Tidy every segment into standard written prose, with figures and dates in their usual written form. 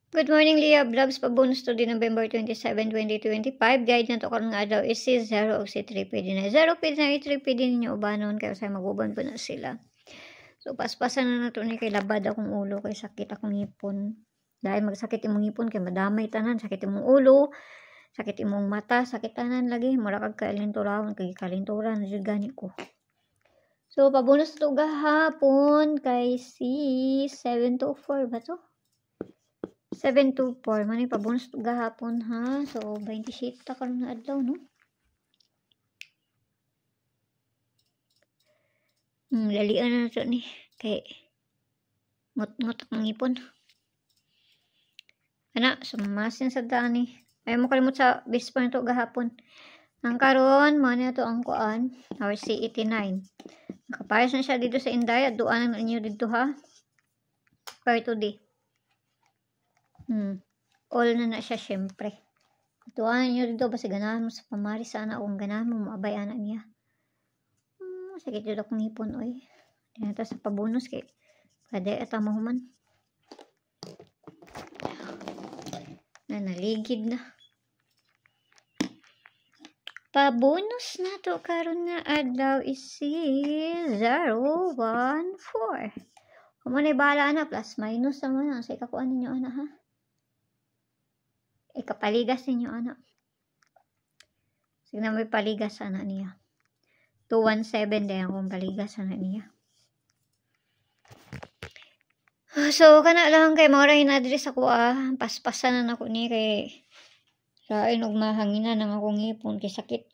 Good morning, Leah Vlogs. Pabonus to di November 27, 2025. Guide na to karon nga daw is si 0 o si 3 pwede na. 0 pwede na, 3 pwede ninyo ubanon kaya sa maguban po na sila. So, paspasan na to ni kay labad akong ulo kay sakit akong ngipon. Dahil magsakit imong ngipon kay madamay tanan, sakit imong ulo, sakit imong mata, sakit tanan lagi. Mura kag kalinturan, kay kalinturan jud gani ko. So, pabonus to gahapon kay si 724 ba to? 724 man yung pabonus to gahapon ha. So, 27 ta karon nga adlaw no. Lalian na to ni kay ngot-ngot akong ngipon. Ana, sumasin sa dani. Ayaw mo kalimut sa base pa nito gahapon. Ang karon mo na to ang kuan, our C89. Nakapayas na siya dito sa Inday at duanan na ninyo dito ha. Per today. All na siya syempre. Duanan ninyo dito basta ganahan mo sa pamari sana kung ganahan mo maabay anak niya. Sakit dito akong ngipon oy. Dinata sa pabonus kay kada ata mahuman. Na naligid na. Pabonus na to karon nga adlaw is si 014. Kung mo na bahala na plus minus naman ang sa ikakuan ninyo ana ha. Ikapaligas ninyo ana. Sige na may paligas ana niya. 217 din akong paligas ana niya. So, kana lang kay mga rin address ako paspasan na ako ni kay rain og mahanginan ng akong ngipon kay sakit.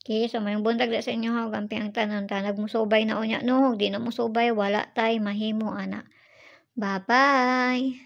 Okay, so may buntag sa inyo ha, gampi ang tanan tanag mo subay na unya no, di na mo subay wala tay mahimo ana. Bye-bye.